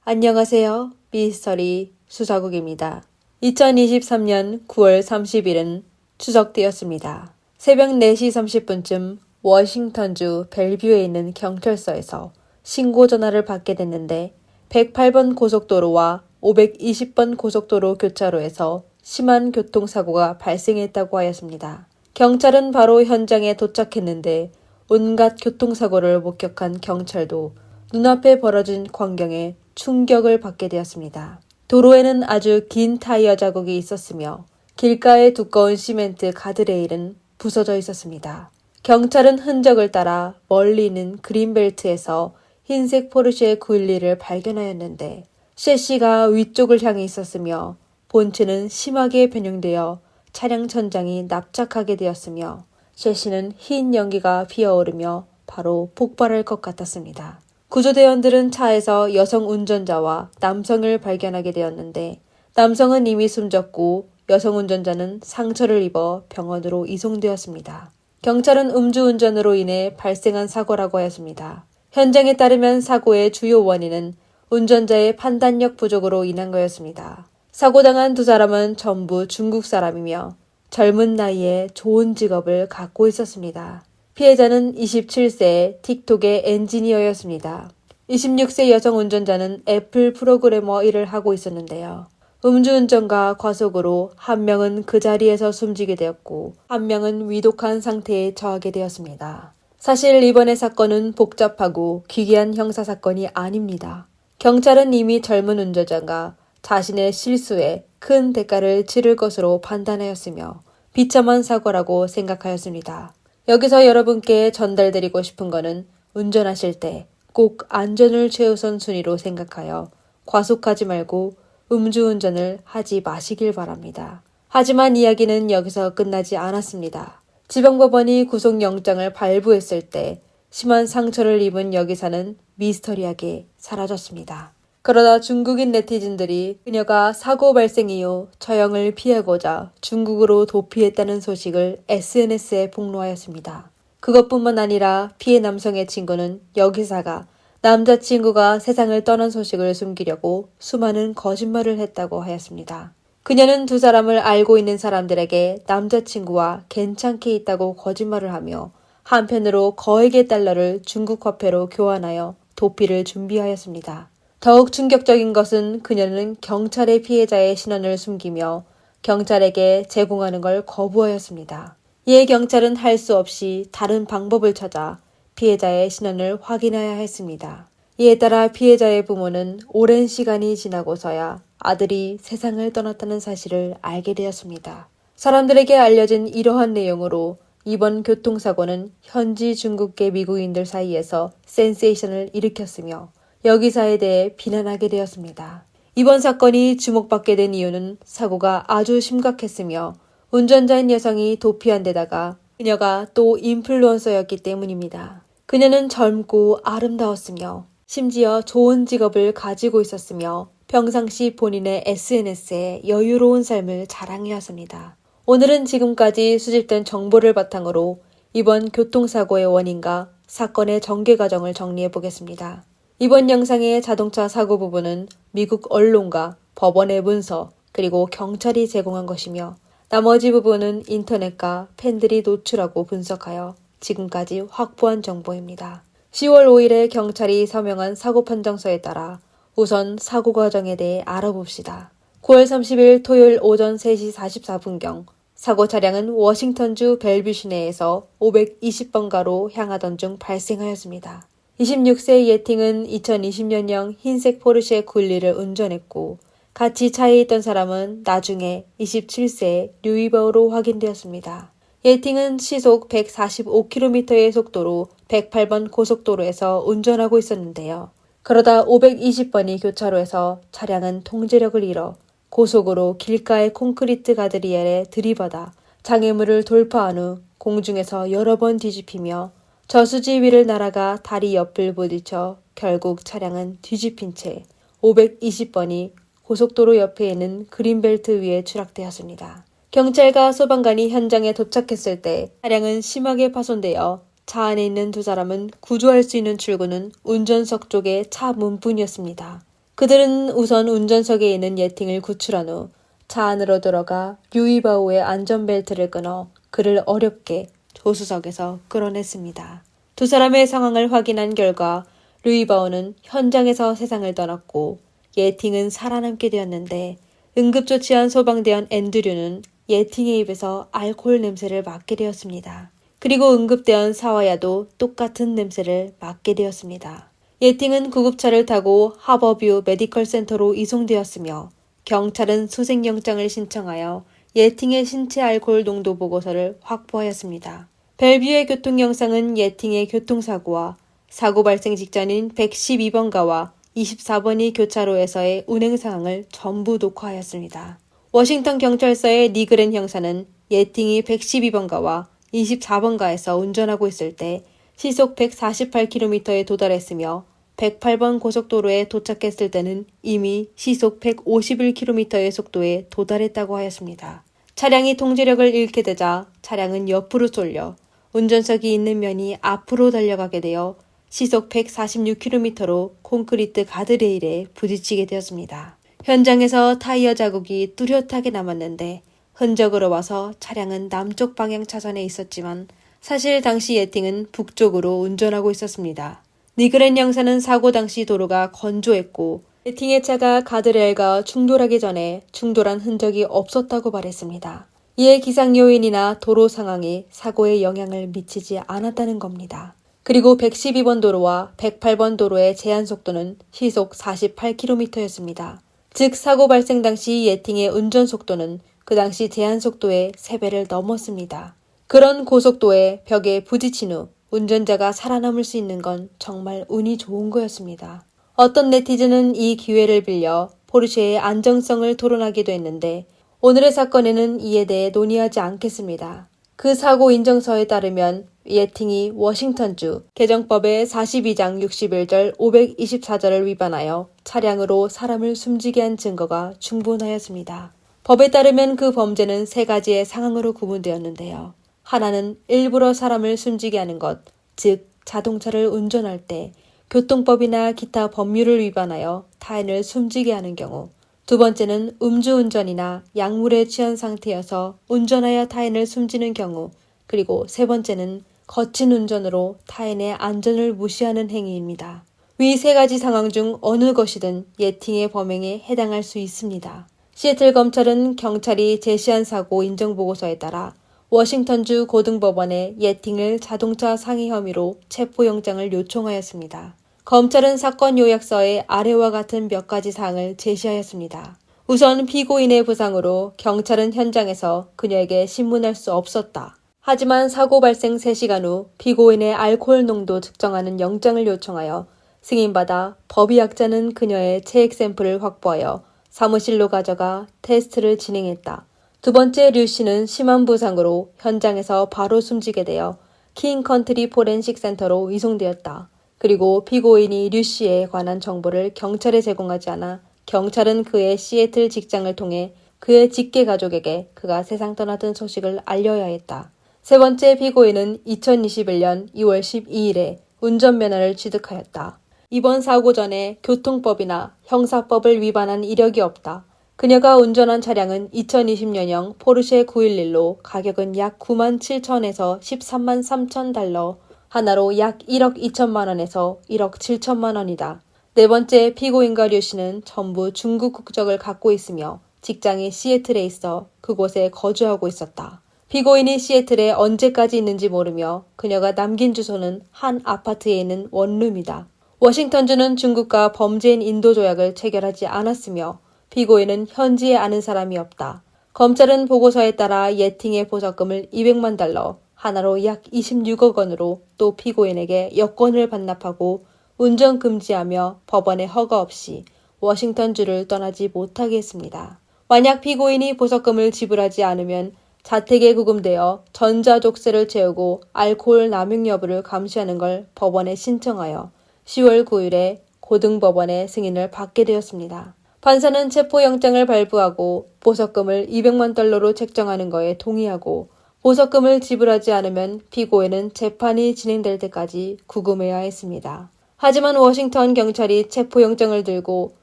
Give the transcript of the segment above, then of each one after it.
안녕하세요. 미스터리 수사국입니다. 2023년 9월 30일은 추석 때였습니다. 새벽 4시 30분쯤 워싱턴주 벨뷰에 있는 경찰서에서 신고 전화를 받게 됐는데 108번 고속도로와 520번 고속도로 교차로에서 심한 교통사고가 발생했다고 하였습니다. 경찰은 바로 현장에 도착했는데 온갖 교통사고를 목격한 경찰도 눈앞에 벌어진 광경에 충격을 받게 되었습니다. 도로에는 아주 긴 타이어 자국이 있었으며 길가의 두꺼운 시멘트 가드레일은 부서져 있었습니다. 경찰은 흔적을 따라 멀리 있는 그린벨트에서 흰색 포르쉐 911을 발견하였는데 셰시가 위쪽을 향해 있었으며 본체는 심하게 변형되어 차량 천장이 납작하게 되었으며 셰시는 흰 연기가 피어오르며 바로 폭발할 것 같았습니다. 구조대원들은 차에서 여성 운전자와 남성을 발견하게 되었는데 남성은 이미 숨졌고 여성 운전자는 상처를 입어 병원으로 이송되었습니다. 경찰은 음주운전으로 인해 발생한 사고라고 하였습니다. 현장에 따르면 사고의 주요 원인은 운전자의 판단력 부족으로 인한 거였습니다. 사고당한 두 사람은 전부 중국 사람이며 젊은 나이에 좋은 직업을 갖고 있었습니다. 피해자는 27세의 틱톡의 엔지니어였습니다. 26세 여성 운전자는 애플 프로그래머 일을 하고 있었는데요. 음주운전과 과속으로 한 명은 그 자리에서 숨지게 되었고 한 명은 위독한 상태에 처하게 되었습니다. 사실 이번의 사건은 복잡하고 기괴한 형사사건이 아닙니다. 경찰은 이미 젊은 운전자가 자신의 실수에 큰 대가를 치를 것으로 판단하였으며 비참한 사고라고 생각하였습니다. 여기서 여러분께 전달드리고 싶은 것은 운전하실 때 꼭 안전을 최우선 순위로 생각하여 과속하지 말고 음주운전을 하지 마시길 바랍니다. 하지만 이야기는 여기서 끝나지 않았습니다. 지방법원이 구속영장을 발부했을 때 심한 상처를 입은 여기사는 미스터리하게 사라졌습니다. 그러다 중국인 네티즌들이 그녀가 사고 발생 이후 처형을 피하고자 중국으로 도피했다는 소식을 SNS에 폭로하였습니다. 그것뿐만 아니라 피해 남성의 친구는 여기사가 남자친구가 세상을 떠난 소식을 숨기려고 수많은 거짓말을 했다고 하였습니다. 그녀는 두 사람을 알고 있는 사람들에게 남자친구와 괜찮게 있다고 거짓말을 하며 한편으로 거액의 달러를 중국 화폐로 교환하여 도피를 준비하였습니다. 더욱 충격적인 것은 그녀는 경찰의 피해자의 신원을 숨기며 경찰에게 제공하는 걸 거부하였습니다. 이에 경찰은 할 수 없이 다른 방법을 찾아 피해자의 신원을 확인해야 했습니다. 이에 따라 피해자의 부모는 오랜 시간이 지나고서야 아들이 세상을 떠났다는 사실을 알게 되었습니다. 사람들에게 알려진 이러한 내용으로 이번 교통사고는 현지 중국계 미국인들 사이에서 센세이션을 일으켰으며 여기사에 대해 비난하게 되었습니다. 이번 사건이 주목받게 된 이유는 사고가 아주 심각했으며 운전자인 여성이 도피한 데다가 그녀가 또 인플루언서였기 때문입니다. 그녀는 젊고 아름다웠으며 심지어 좋은 직업을 가지고 있었으며 평상시 본인의 SNS에 여유로운 삶을 자랑해왔습니다. 오늘은 지금까지 수집된 정보를 바탕으로 이번 교통사고의 원인과 사건의 전개 과정을 정리해 보겠습니다. 이번 영상의 자동차 사고 부분은 미국 언론과 법원의 문서 그리고 경찰이 제공한 것이며 나머지 부분은 인터넷과 팬들이 노출하고 분석하여 지금까지 확보한 정보입니다. 10월 5일에 경찰이 서명한 사고 판정서에 따라 우선 사고 과정에 대해 알아봅시다. 9월 30일 토요일 오전 3시 44분경 사고 차량은 워싱턴주 벨뷰 시내에서 520번가로 향하던 중 발생하였습니다. 26세 예팅은 2020년형 흰색 포르쉐 911을 운전했고 같이 차에 있던 사람은 나중에 27세의 류이버로 확인되었습니다. 예팅은 시속 145km의 속도로 108번 고속도로에서 운전하고 있었는데요. 그러다 520번이 교차로에서 차량은 통제력을 잃어 고속으로 길가의 콘크리트 가드리엘에 들이받아 장애물을 돌파한 후 공중에서 여러 번 뒤집히며 저수지 위를 날아가 다리 옆을 부딪혀 결국 차량은 뒤집힌 채 520번이 고속도로 옆에 있는 그린벨트 위에 추락되었습니다. 경찰과 소방관이 현장에 도착했을 때 차량은 심하게 파손되어 차 안에 있는 두 사람은 구조할 수 있는 출구는 운전석 쪽의 차 문뿐이었습니다. 그들은 우선 운전석에 있는 예팅을 구출한 후 차 안으로 들어가 류이바오의 안전벨트를 끊어 그를 어렵게 조수석에서 끌어냈습니다. 두 사람의 상황을 확인한 결과 류이바오는 현장에서 세상을 떠났고 예팅은 살아남게 되었는데 응급조치한 소방대원 앤드류는 예팅의 입에서 알코올 냄새를 맡게 되었습니다. 그리고 응급대원 사와야도 똑같은 냄새를 맡게 되었습니다. 예팅은 구급차를 타고 하버뷰 메디컬 센터로 이송되었으며 경찰은 수색영장을 신청하여 예팅의 신체 알코올 농도 보고서를 확보하였습니다. 벨뷰의 교통 영상은 예팅의 교통사고와 사고 발생 직전인 112번가와 24번이 교차로에서의 운행 상황을 전부 녹화하였습니다. 워싱턴 경찰서의 니그렌 형사는 예팅이 112번가와 24번가에서 운전하고 있을 때 시속 148km에 도달했으며 108번 고속도로에 도착했을 때는 이미 시속 151km의 속도에 도달했다고 하였습니다. 차량이 통제력을 잃게 되자 차량은 옆으로 쏠려 운전석이 있는 면이 앞으로 달려가게 되어 시속 146km로 콘크리트 가드레일에 부딪히게 되었습니다. 현장에서 타이어 자국이 뚜렷하게 남았는데 흔적으로 봐서 차량은 남쪽 방향 차선에 있었지만 사실 당시 예팅은 북쪽으로 운전하고 있었습니다. 니그렌 형사는 사고 당시 도로가 건조했고 예팅의 차가 가드레일과 충돌하기 전에 충돌한 흔적이 없었다고 말했습니다. 이에 기상 요인이나 도로 상황이 사고에 영향을 미치지 않았다는 겁니다. 그리고 112번 도로와 108번 도로의 제한 속도는 시속 48km였습니다. 즉 사고 발생 당시 예팅의 운전 속도는 그 당시 제한 속도의 3배를 넘었습니다. 그런 고속도의 벽에 부딪힌 후 운전자가 살아남을 수 있는 건 정말 운이 좋은 거였습니다. 어떤 네티즌은 이 기회를 빌려 포르쉐의 안정성을 토론하기도 했는데 오늘의 사건에는 이에 대해 논의하지 않겠습니다. 그 사고 인정서에 따르면 예팅이 워싱턴주 개정법의 42장 61절 524절을 위반하여 차량으로 사람을 숨지게 한 증거가 충분하였습니다. 법에 따르면 그 범죄는 3가지의 상황으로 구분되었는데요. 하나는 일부러 사람을 숨지게 하는 것, 즉 자동차를 운전할 때 교통법이나 기타 법률을 위반하여 타인을 숨지게 하는 경우, 두 번째는 음주운전이나 약물에 취한 상태여서 운전하여 타인을 숨지는 경우, 그리고 세 번째는 거친 운전으로 타인의 안전을 무시하는 행위입니다. 위 3가지 상황 중 어느 것이든 예팅의 범행에 해당할 수 있습니다. 시애틀 검찰은 경찰이 제시한 사고 인정보고서에 따라 워싱턴주 고등법원에 예팅을 자동차 상해 혐의로 체포영장을 요청하였습니다. 검찰은 사건 요약서에 아래와 같은 몇 가지 사항을 제시하였습니다. 우선 피고인의 부상으로 경찰은 현장에서 그녀에게 신문할 수 없었다. 하지만 사고 발생 3시간 후 피고인의 알코올 농도 측정하는 영장을 요청하여 승인받아 법의학자는 그녀의 체액 샘플을 확보하여 사무실로 가져가 테스트를 진행했다. 두 번째, 류 씨는 심한 부상으로 현장에서 바로 숨지게 되어 킹컨트리 포렌식 센터로 이송되었다. 그리고 피고인이 류 씨에 관한 정보를 경찰에 제공하지 않아 경찰은 그의 시애틀 직장을 통해 그의 직계 가족에게 그가 세상 떠났던 소식을 알려야 했다. 세 번째, 피고인은 2021년 2월 12일에 운전면허를 취득하였다. 이번 사고 전에 교통법이나 형사법을 위반한 이력이 없다. 그녀가 운전한 차량은 2020년형 포르쉐 911로 가격은 약 9만 7천에서 13만 3천 달러, 하나로 약 1억 2천만 원에서 1억 7천만 원이다. 네 번째, 피고인과 류 씨는 전부 중국 국적을 갖고 있으며 직장이 시애틀에 있어 그곳에 거주하고 있었다. 피고인이 시애틀에 언제까지 있는지 모르며 그녀가 남긴 주소는 한 아파트에 있는 원룸이다. 워싱턴주는 중국과 범죄인 인도 조약을 체결하지 않았으며 피고인은 현지에 아는 사람이 없다. 검찰은 보고서에 따라 예팅의 보석금을 200만 달러, 하나로 약 26억 원으로 또 피고인에게 여권을 반납하고 운전 금지하며 법원의 허가 없이 워싱턴주를 떠나지 못하게 했습니다. 만약 피고인이 보석금을 지불하지 않으면 자택에 구금되어 전자족세를 채우고 알코올 남용 여부를 감시하는 걸 법원에 신청하여 10월 9일에 고등법원의 승인을 받게 되었습니다. 판사는 체포영장을 발부하고 보석금을 200만 달러로 책정하는 거에 동의하고 보석금을 지불하지 않으면 피고인은 재판이 진행될 때까지 구금해야 했습니다. 하지만 워싱턴 경찰이 체포영장을 들고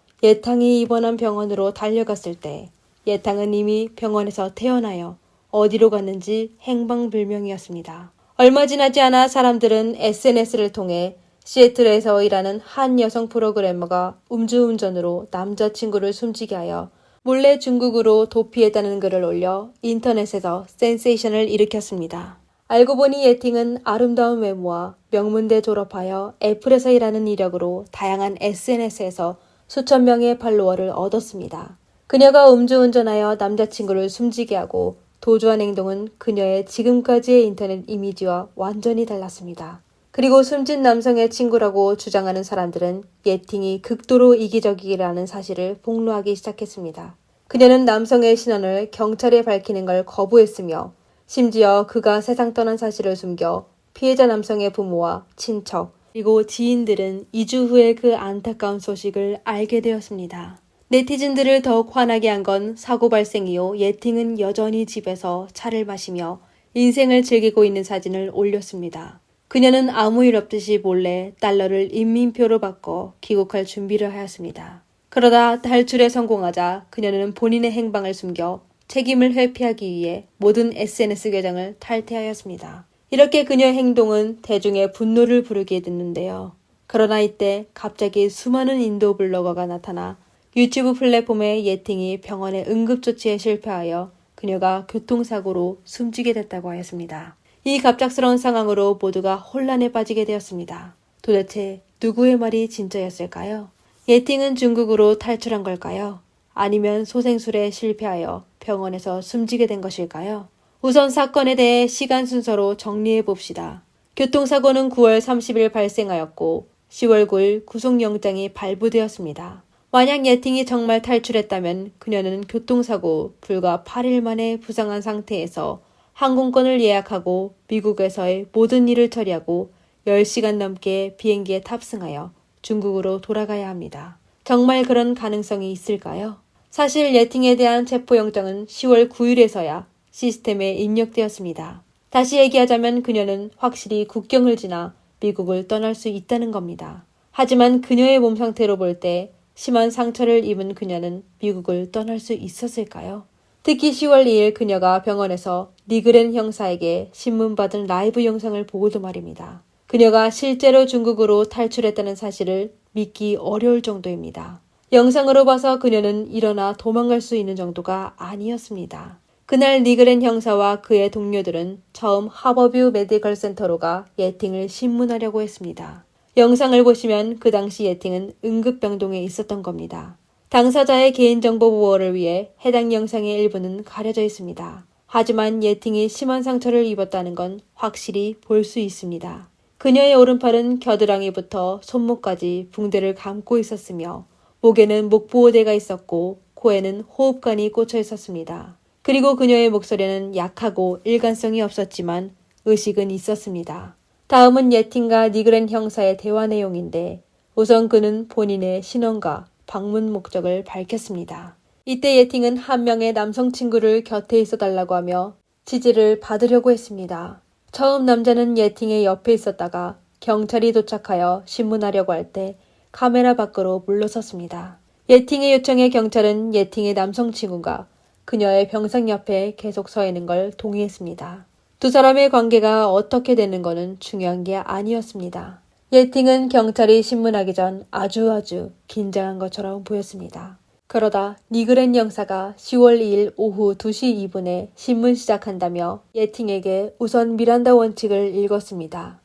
예탕이 입원한 병원으로 달려갔을 때 예탕은 이미 병원에서 태어나요 어디로 갔는지 행방불명이었습니다. 얼마 지나지 않아 사람들은 SNS를 통해 시애틀에서 일하는 한 여성 프로그래머가 음주운전으로 남자친구를 숨지게 하여 몰래 중국으로 도피했다는 글을 올려 인터넷에서 센세이션을 일으켰습니다. 알고 보니 예팅은 아름다운 외모와 명문대 졸업하여 애플에서 일하는 이력으로 다양한 SNS에서 수천 명의 팔로워를 얻었습니다. 그녀가 음주운전하여 남자친구를 숨지게 하고 도주한 행동은 그녀의 지금까지의 인터넷 이미지와 완전히 달랐습니다. 그리고 숨진 남성의 친구라고 주장하는 사람들은 예팅이 극도로 이기적이라는 사실을 폭로하기 시작했습니다. 그녀는 남성의 신원을 경찰에 밝히는 걸 거부했으며 심지어 그가 세상 떠난 사실을 숨겨 피해자 남성의 부모와 친척 그리고 지인들은 2주 후에 그 안타까운 소식을 알게 되었습니다. 네티즌들을 더욱 화나게 한 건 사고 발생 이후 예팅은 여전히 집에서 차를 마시며 인생을 즐기고 있는 사진을 올렸습니다. 그녀는 아무 일 없듯이 몰래 달러를 인민표로 바꿔 귀국할 준비를 하였습니다. 그러다 탈출에 성공하자 그녀는 본인의 행방을 숨겨 책임을 회피하기 위해 모든 SNS 계정을 탈퇴하였습니다. 이렇게 그녀의 행동은 대중의 분노를 부르게 됐는데요. 그러나 이때 갑자기 수많은 인도 블로거가 나타나 유튜브 플랫폼에 예팅이 병원의 응급조치에 실패하여 그녀가 교통사고로 숨지게 됐다고 하였습니다. 이 갑작스러운 상황으로 모두가 혼란에 빠지게 되었습니다. 도대체 누구의 말이 진짜였을까요? 예팅은 중국으로 탈출한 걸까요? 아니면 소생술에 실패하여 병원에서 숨지게 된 것일까요? 우선 사건에 대해 시간 순서로 정리해 봅시다. 교통사고는 9월 30일 발생하였고 10월 9일 구속영장이 발부되었습니다. 만약 예팅이 정말 탈출했다면 그녀는 교통사고 불과 8일 만에 부상한 상태에서 항공권을 예약하고 미국에서의 모든 일을 처리하고 10시간 넘게 비행기에 탑승하여 중국으로 돌아가야 합니다. 정말 그런 가능성이 있을까요? 사실 예팅에 대한 체포영장은 10월 9일에서야 시스템에 입력되었습니다. 다시 얘기하자면 그녀는 확실히 국경을 지나 미국을 떠날 수 있다는 겁니다. 하지만 그녀의 몸 상태로 볼 때 심한 상처를 입은 그녀는 미국을 떠날 수 있었을까요? 특히 10월 2일 그녀가 병원에서 니그렌 형사에게 신문받은 라이브 영상을 보고도 말입니다. 그녀가 실제로 중국으로 탈출했다는 사실을 믿기 어려울 정도입니다. 영상으로 봐서 그녀는 일어나 도망갈 수 있는 정도가 아니었습니다. 그날 니그렌 형사와 그의 동료들은 처음 하버뷰 메디컬 센터로 가 예팅을 신문하려고 했습니다. 영상을 보시면 그 당시 예팅은 응급병동에 있었던 겁니다. 당사자의 개인정보 보호를 위해 해당 영상의 일부는 가려져 있습니다. 하지만 예팅이 심한 상처를 입었다는 건 확실히 볼 수 있습니다. 그녀의 오른팔은 겨드랑이부터 손목까지 붕대를 감고 있었으며 목에는 목보호대가 있었고 코에는 호흡관이 꽂혀 있었습니다. 그리고 그녀의 목소리는 약하고 일관성이 없었지만 의식은 있었습니다. 다음은 예팅과 니그렌 형사의 대화 내용인데 우선 그는 본인의 신원과 방문 목적을 밝혔습니다. 이때 예팅은 한 명의 남성 친구를 곁에 있어달라고 하며 지지를 받으려고 했습니다. 처음 남자는 예팅의 옆에 있었다가 경찰이 도착하여 신문하려고 할 때 카메라 밖으로 물러섰습니다. 예팅의 요청에 경찰은 예팅의 남성 친구가 그녀의 병상 옆에 계속 서 있는 걸 동의했습니다. 두 사람의 관계가 어떻게 되는 거는 중요한 게 아니었습니다. 예팅은 경찰이 신문하기 전 아주 긴장한 것처럼 보였습니다. 그러다 니그렌 형사가 10월 2일 오후 2시 2분에 신문 시작한다며 예팅에게 우선 미란다 원칙을 읽었습니다.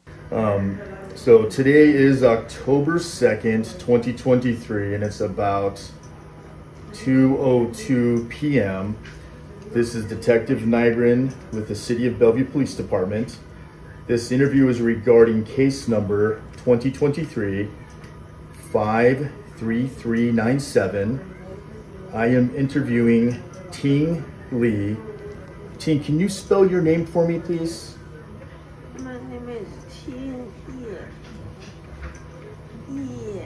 So today is October 2nd, 2023, and it's about 2:02 p.m. This is Detective Nigren with the City of Bellevue Police Department. This interview is regarding case number 2023-53397. I am interviewing Ting Lee. Ting, can you spell your name for me, please? My name is Ting Ye.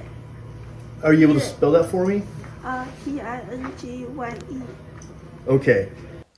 Are you able to spell that for me? T-I-N-G-Y-E. Okay.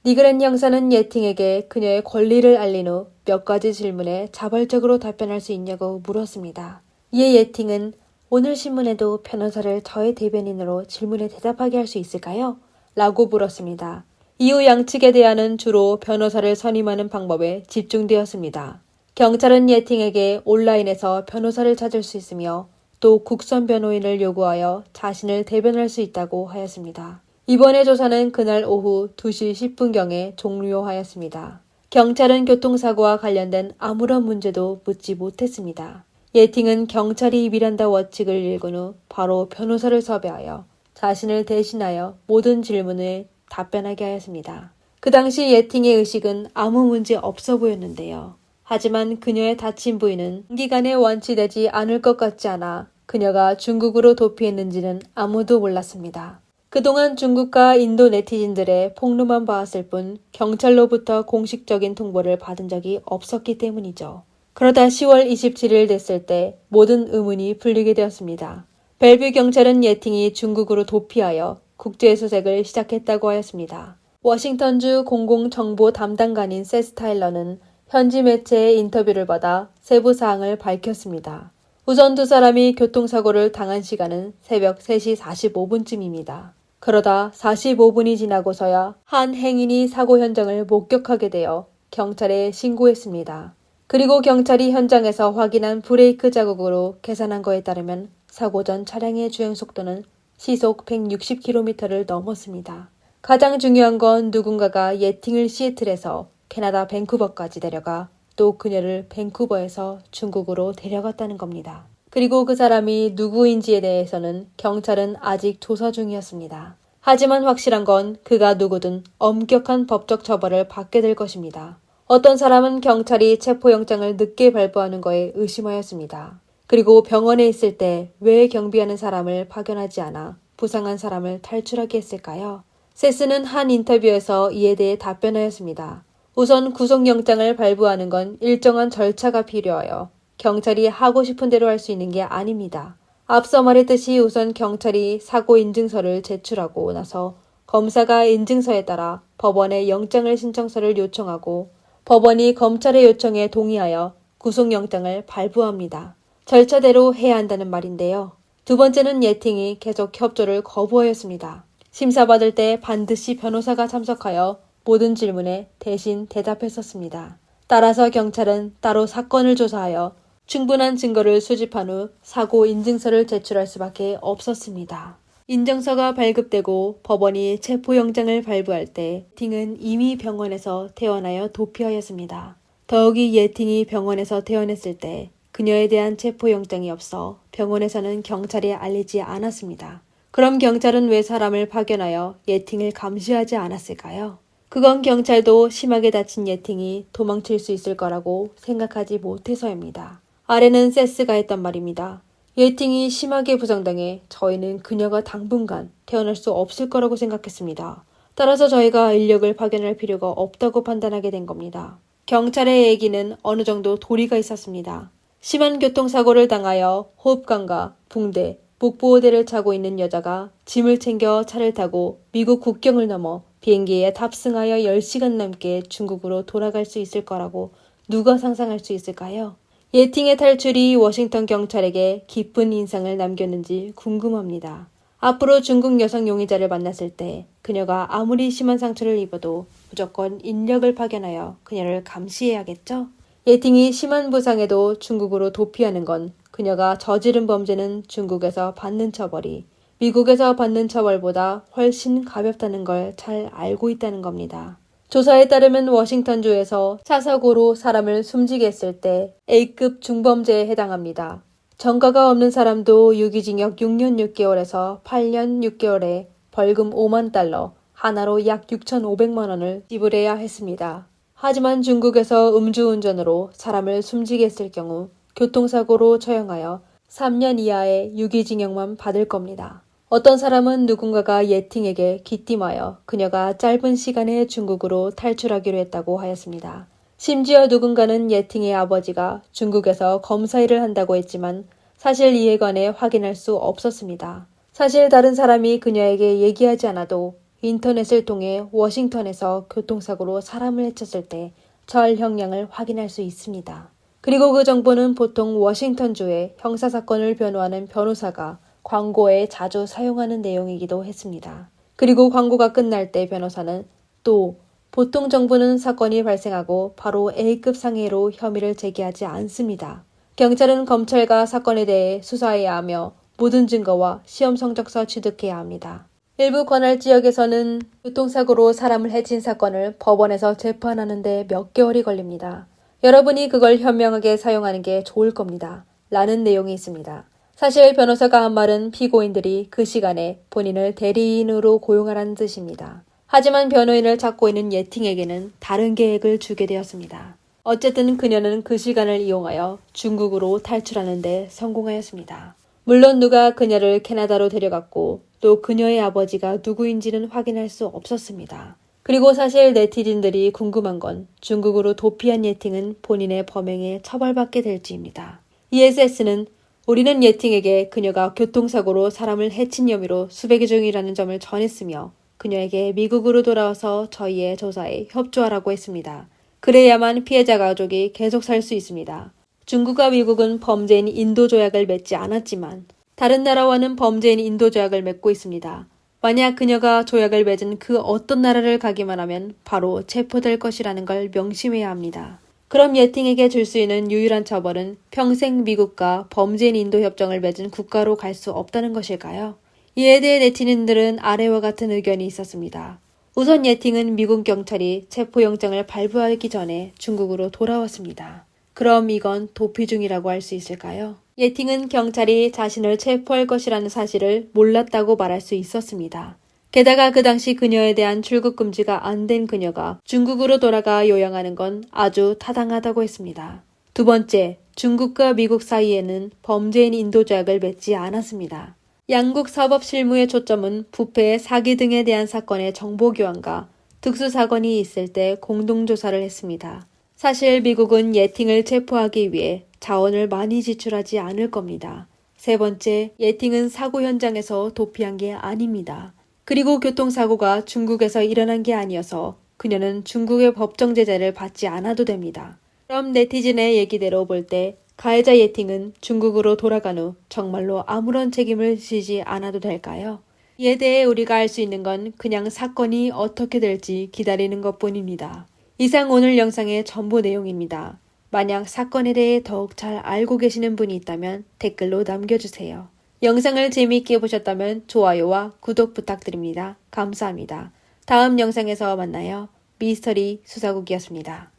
니그렌 형사는 예팅에게 그녀의 권리를 알린 후 몇 가지 질문에 자발적으로 답변할 수 있냐고 물었습니다. 이에 예팅은 오늘 신문에도 변호사를 저의 대변인으로 질문에 대답하게 할 수 있을까요? 라고 물었습니다. 이후 양측의 대화는 주로 변호사를 선임하는 방법에 집중되었습니다. 경찰은 예팅에게 온라인에서 변호사를 찾을 수 있으며 또 국선 변호인을 요구하여 자신을 대변할 수 있다고 하였습니다. 이번의 조사는 그날 오후 2시 10분경에 종료하였습니다. 경찰은 교통사고와 관련된 아무런 문제도 묻지 못했습니다. 예팅은 경찰이 미란다 워칙을 읽은 후 바로 변호사를 섭외하여 자신을 대신하여 모든 질문에 답변하게 하였습니다. 그 당시 예팅의 의식은 아무 문제 없어 보였는데요. 하지만 그녀의 다친 부위는 단기간에 완치되지 않을 것 같지 않아 그녀가 중국으로 도피했는지는 아무도 몰랐습니다. 그동안 중국과 인도 네티즌들의 폭로만 봐왔을 뿐 경찰로부터 공식적인 통보를 받은 적이 없었기 때문이죠. 그러다 10월 27일 됐을 때 모든 의문이 풀리게 되었습니다. 벨뷰 경찰은 예팅이 중국으로 도피하여 국제수색을 시작했다고 하였습니다. 워싱턴주 공공정보 담당관인 세스 타일러는 현지 매체의 인터뷰를 받아 세부 사항을 밝혔습니다. 우선 두 사람이 교통사고를 당한 시간은 새벽 3시 45분쯤입니다. 그러다 45분이 지나고서야 한 행인이 사고 현장을 목격하게 되어 경찰에 신고했습니다. 그리고 경찰이 현장에서 확인한 브레이크 자국으로 계산한 거에 따르면 사고 전 차량의 주행속도는 시속 160km를 넘었습니다. 가장 중요한 건 누군가가 예팅을 시애틀에서 캐나다 밴쿠버까지 데려가 또 그녀를 밴쿠버에서 중국으로 데려갔다는 겁니다. 그리고 그 사람이 누구인지에 대해서는 경찰은 아직 조사 중이었습니다. 하지만 확실한 건 그가 누구든 엄격한 법적 처벌을 받게 될 것입니다. 어떤 사람은 경찰이 체포영장을 늦게 발부하는 거에 의심하였습니다. 그리고 병원에 있을 때 왜 경비하는 사람을 파견하지 않아 부상한 사람을 탈출하게 했을까요? 세스는 한 인터뷰에서 이에 대해 답변하였습니다. 우선 구속영장을 발부하는 건 일정한 절차가 필요하여 경찰이 하고 싶은 대로 할 수 있는 게 아닙니다. 앞서 말했듯이 우선 경찰이 사고 인증서를 제출하고 나서 검사가 인증서에 따라 법원에 영장을 신청서를 요청하고 법원이 검찰의 요청에 동의하여 구속영장을 발부합니다. 절차대로 해야 한다는 말인데요. 두 번째는 예팅이 계속 협조를 거부하였습니다. 심사받을 때 반드시 변호사가 참석하여 모든 질문에 대신 대답했었습니다. 따라서 경찰은 따로 사건을 조사하여 충분한 증거를 수집한 후 사고 인증서를 제출할 수밖에 없었습니다. 인증서가 발급되고 법원이 체포영장을 발부할 때 예팅은 이미 병원에서 퇴원하여 도피하였습니다. 더욱이 예팅이 병원에서 퇴원했을 때 그녀에 대한 체포영장이 없어 병원에서는 경찰에 알리지 않았습니다. 그럼 경찰은 왜 사람을 파견하여 예팅을 감시하지 않았을까요? 그건 경찰도 심하게 다친 예팅이 도망칠 수 있을 거라고 생각하지 못해서입니다. 아래는 세스가 했던 말입니다. 예팅이 심하게 부상당해 저희는 그녀가 당분간 태어날 수 없을 거라고 생각했습니다. 따라서 저희가 인력을 파견할 필요가 없다고 판단하게 된 겁니다. 경찰의 얘기는 어느 정도 도리가 있었습니다. 심한 교통사고를 당하여 호흡관과 붕대, 목보호대를 차고 있는 여자가 짐을 챙겨 차를 타고 미국 국경을 넘어 비행기에 탑승하여 10시간 넘게 중국으로 돌아갈 수 있을 거라고 누가 상상할 수 있을까요? 예팅의 탈출이 워싱턴 경찰에게 깊은 인상을 남겼는지 궁금합니다. 앞으로 중국 여성 용의자를 만났을 때 그녀가 아무리 심한 상처를 입어도 무조건 인력을 파견하여 그녀를 감시해야겠죠? 예팅이 심한 부상에도 중국으로 도피하는 건 그녀가 저지른 범죄는 중국에서 받는 처벌이 미국에서 받는 처벌보다 훨씬 가볍다는 걸 잘 알고 있다는 겁니다. 조사에 따르면 워싱턴주에서 차 사고로 사람을 숨지게 했을 때 A급 중범죄에 해당합니다. 전과가 없는 사람도 유기징역 6년 6개월에서 8년 6개월에 벌금 5만 달러, 하나로 약 6,500만 원을 지불해야 했습니다. 하지만 중국에서 음주운전으로 사람을 숨지게 했을 경우 교통사고로 처형하여 3년 이하의 유기징역만 받을 겁니다. 어떤 사람은 누군가가 예팅에게 기띔하여 그녀가 짧은 시간에 중국으로 탈출하기로 했다고 하였습니다. 심지어 누군가는 예팅의 아버지가 중국에서 검사 일을 한다고 했지만 사실 이에 관해 확인할 수 없었습니다. 사실 다른 사람이 그녀에게 얘기하지 않아도 인터넷을 통해 워싱턴에서 교통사고로 사람을 해쳤을 때 절 형량을 확인할 수 있습니다. 그리고 그 정보는 보통 워싱턴주의 형사사건을 변호하는 변호사가 광고에 자주 사용하는 내용이기도 했습니다. 그리고 광고가 끝날 때 변호사는 또 보통 정부는 사건이 발생하고 바로 A급 상해로 혐의를 제기하지 않습니다. 경찰은 검찰과 사건에 대해 수사해야 하며 모든 증거와 시험 성적서 취득해야 합니다. 일부 관할 지역에서는 교통사고로 사람을 해친 사건을 법원에서 재판하는데 몇 개월이 걸립니다. 여러분이 그걸 현명하게 사용하는 게 좋을 겁니다. 라는 내용이 있습니다. 사실 변호사가 한 말은 피고인들이 그 시간에 본인을 대리인으로 고용하라는 뜻입니다. 하지만 변호인을 찾고 있는 예팅에게는 다른 계획을 주게 되었습니다. 어쨌든 그녀는 그 시간을 이용하여 중국으로 탈출하는 데 성공하였습니다. 물론 누가 그녀를 캐나다로 데려갔고 또 그녀의 아버지가 누구인지는 확인할 수 없었습니다. 그리고 사실 네티즌들이 궁금한 건 중국으로 도피한 예팅은 본인의 범행에 처벌받게 될지입니다. ESS는 우리는 예팅에게 그녀가 교통사고로 사람을 해친 혐의로 수배 중이라는 점을 전했으며 그녀에게 미국으로 돌아와서 저희의 조사에 협조하라고 했습니다. 그래야만 피해자 가족이 계속 살 수 있습니다. 중국과 미국은 범죄인 인도 조약을 맺지 않았지만 다른 나라와는 범죄인 인도 조약을 맺고 있습니다. 만약 그녀가 조약을 맺은 그 어떤 나라를 가기만 하면 바로 체포될 것이라는 걸 명심해야 합니다. 그럼 예팅에게 줄 수 있는 유일한 처벌은 평생 미국과 범죄인 인도 협정을 맺은 국가로 갈 수 없다는 것일까요? 이에 대해 네티즌들은 아래와 같은 의견이 있었습니다. 우선 예팅은 미국 경찰이 체포영장을 발부하기 전에 중국으로 돌아왔습니다. 그럼 이건 도피 중이라고 할 수 있을까요? 예팅은 경찰이 자신을 체포할 것이라는 사실을 몰랐다고 말할 수 있었습니다. 게다가 그 당시 그녀에 대한 출국 금지가 안 된 그녀가 중국으로 돌아가 요양하는 건 아주 타당하다고 했습니다. 두 번째, 중국과 미국 사이에는 범죄인 인도 조약을 맺지 않았습니다. 양국 사법 실무의 초점은 부패, 사기 등에 대한 사건의 정보 교환과 특수사건이 있을 때 공동조사를 했습니다. 사실 미국은 예팅을 체포하기 위해 자원을 많이 지출하지 않을 겁니다. 세 번째, 예팅은 사고 현장에서 도피한 게 아닙니다. 그리고 교통사고가 중국에서 일어난 게 아니어서 그녀는 중국의 법정 제재를 받지 않아도 됩니다. 그럼 네티즌의 얘기대로 볼 때 가해자 예팅은 중국으로 돌아간 후 정말로 아무런 책임을 지지 않아도 될까요? 이에 대해 우리가 알 수 있는 건 그냥 사건이 어떻게 될지 기다리는 것뿐입니다. 이상 오늘 영상의 전부 내용입니다. 만약 사건에 대해 더욱 잘 알고 계시는 분이 있다면 댓글로 남겨주세요. 영상을 재미있게 보셨다면 좋아요와 구독 부탁드립니다. 감사합니다. 다음 영상에서 만나요. 미스터리 수사국이었습니다.